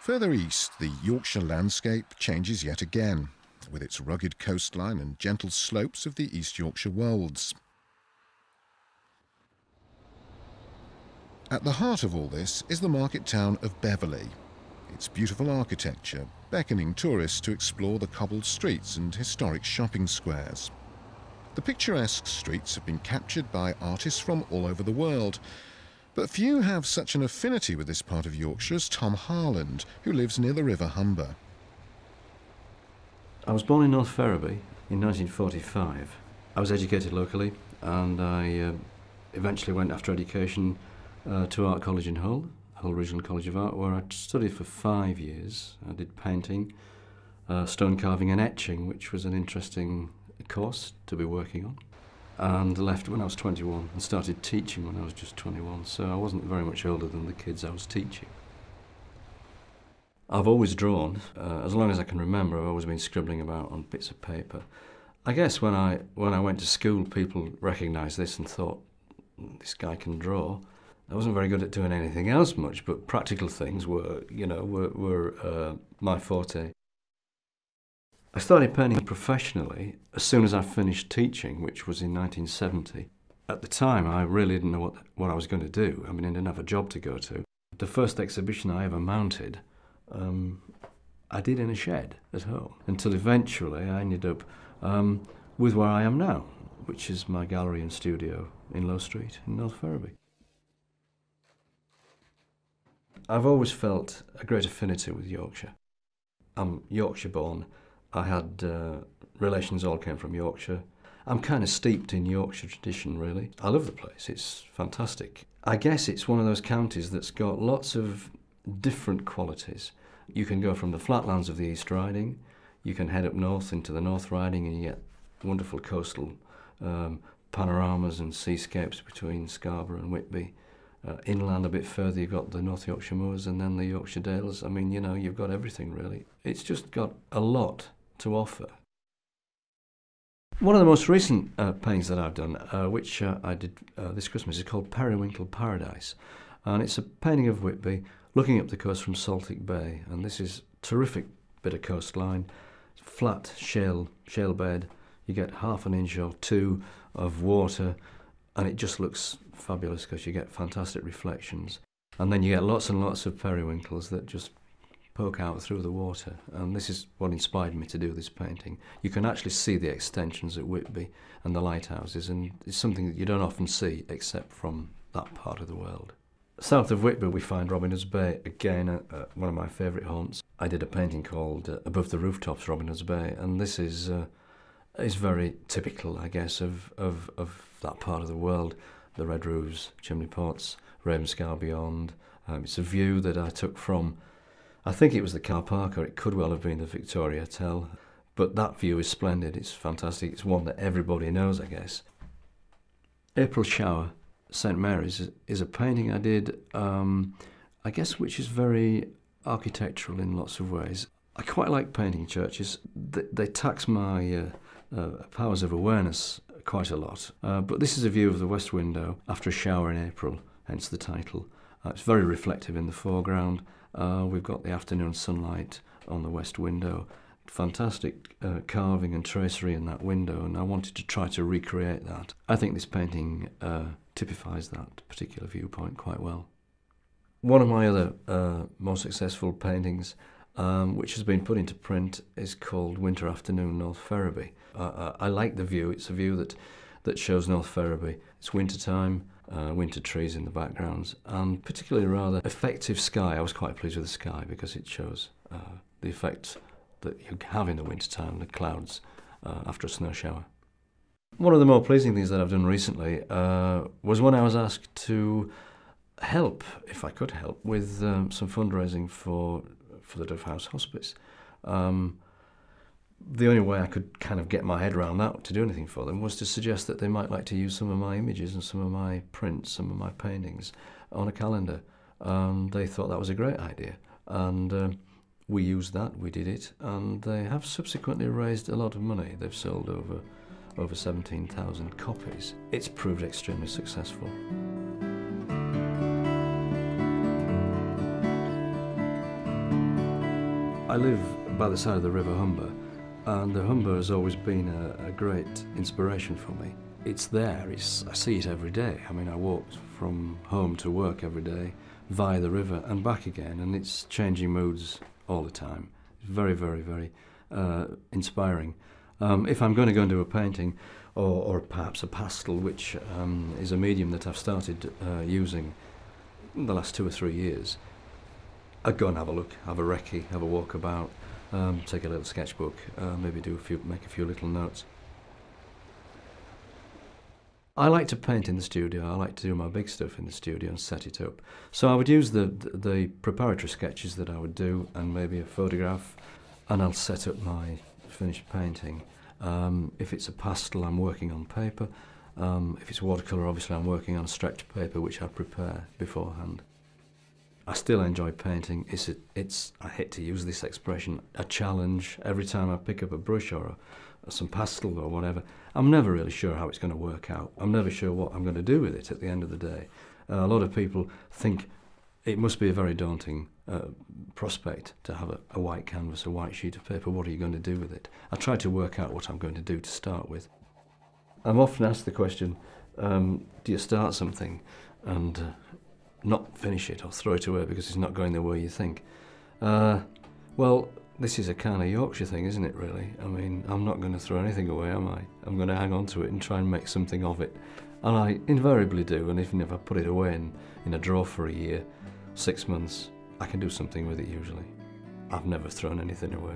Further east, the Yorkshire landscape changes yet again, with its rugged coastline and gentle slopes of the East Yorkshire wolds. At the heart of all this is the market town of Beverley, its beautiful architecture beckoning tourists to explore the cobbled streets and historic shopping squares. The picturesque streets have been captured by artists from all over the world, but few have such an affinity with this part of Yorkshire as Tom Harland, who lives near the River Humber. I was born in North Ferriby in 1945. I was educated locally, and I eventually went after education to Art College in Hull Regional College of Art, where I studied for 5 years. I did painting, stone carving and etching, which was an interesting course to be working on, and left when I was 21 and started teaching when I was just 21, so I wasn't very much older than the kids I was teaching. I've always drawn, as long as I can remember. I've always been scribbling about on bits of paper. I guess when I went to school, people recognised this and thought, this guy can draw. I wasn't very good at doing anything else much, but practical things were my forte. I started painting professionally as soon as I finished teaching, which was in 1970. At the time, I really didn't know what I was going to do. I mean, I didn't have a job to go to. The first exhibition I ever mounted, I did in a shed at home, until eventually I ended up with where I am now, which is my gallery and studio in Low Street in North Ferriby. I've always felt a great affinity with Yorkshire. I'm Yorkshire born. I had relations all came from Yorkshire. I'm kind of steeped in Yorkshire tradition, really. I love the place, it's fantastic. I guess it's one of those counties that's got lots of different qualities. You can go from the flatlands of the East Riding, you can head up north into the North Riding, and you get wonderful coastal panoramas and seascapes between Scarborough and Whitby. Inland a bit further, you've got the North Yorkshire Moors and then the Yorkshire Dales. I mean, you've got everything, really. It's just got a lot to offer. One of the most recent paintings that I've done, which I did this Christmas, is called Periwinkle Paradise. And it's a painting of Whitby looking up the coast from Saltic Bay. And this is a terrific bit of coastline, flat shale bed. You get half an inch or two of water, and it just looks fabulous because you get fantastic reflections. And then you get lots and lots of periwinkles that just poke out through the water. And this is what inspired me to do this painting. You can actually see the extensions at Whitby and the lighthouses, and it's something that you don't often see except from that part of the world. South of Whitby we find Robin Hood's Bay, again one of my favourite haunts. I did a painting called Above the Rooftops, Robin Hood's Bay, and this is very typical, I guess, of that part of the world. The red roofs, chimney pots, Ravenscow beyond. It's a view that I took from, I think it was the car park, or it could well have been the Victoria Hotel. But that view is splendid, it's fantastic, it's one that everybody knows, I guess. April Shower, St Mary's, is a painting I did, I guess, which is very architectural in lots of ways. I quite like painting churches. They tax my powers of awareness quite a lot. But this is a view of the west window after a shower in April, hence the title. It's very reflective in the foreground. We've got the afternoon sunlight on the west window. Fantastic carving and tracery in that window, and I wanted to try to recreate that. I think this painting typifies that particular viewpoint quite well. One of my other more successful paintings, which has been put into print, is called Winter Afternoon, North Ferriby. I like the view. It's a view that shows North Ferriby. It's winter time, winter trees in the backgrounds, and particularly rather effective sky. I was quite pleased with the sky because it shows the effect that you have in the winter time, the clouds after a snow shower. One of the more pleasing things that I've done recently was when I was asked to help, if I could help, with some fundraising for the Dove House Hospice. The only way I could kind of get my head around that, to do anything for them, was to suggest that they might like to use some of my images and some of my prints, some of my paintings on a calendar. They thought that was a great idea, and we used that, we did it, and they have subsequently raised a lot of money. They've sold over 17,000 copies. It's proved extremely successful. I live by the side of the River Humber, and the Humber has always been a great inspiration for me. It's there, I see it every day. I mean, I walk from home to work every day, via the river and back again, and it's changing moods all the time. It's very, very, very inspiring. If I'm going to go and do a painting, or perhaps a pastel, which is a medium that I've started using in the last 2 or 3 years, I'd go and have a look, have a recce, have a walk about, take a little sketchbook, maybe make a few little notes. I like to paint in the studio. I like to do my big stuff in the studio and set it up. So I would use the preparatory sketches that I would do and maybe a photograph, and I'll set up my finished painting. If it's a pastel, I'm working on paper. If it's watercolour, obviously I'm working on stretched paper, which I prepare beforehand. I still enjoy painting. It's I hate to use this expression, a challenge. Every time I pick up a brush or some pastel or whatever, I'm never really sure how it's going to work out. I'm never sure what I'm going to do with it at the end of the day. A lot of people think it must be a very daunting prospect to have a white canvas, a white sheet of paper. What are you going to do with it? I try to work out what I'm going to do to start with. I'm often asked the question, do you start something and not finish it or throw it away because it's not going the way you think? Well, this is a kind of Yorkshire thing, isn't it, really? I mean, I'm not going to throw anything away, am I? I'm going to hang on to it and try and make something of it. And I invariably do, and even if I put it away in a drawer for a year, 6 months, I can do something with it usually. I've never thrown anything away.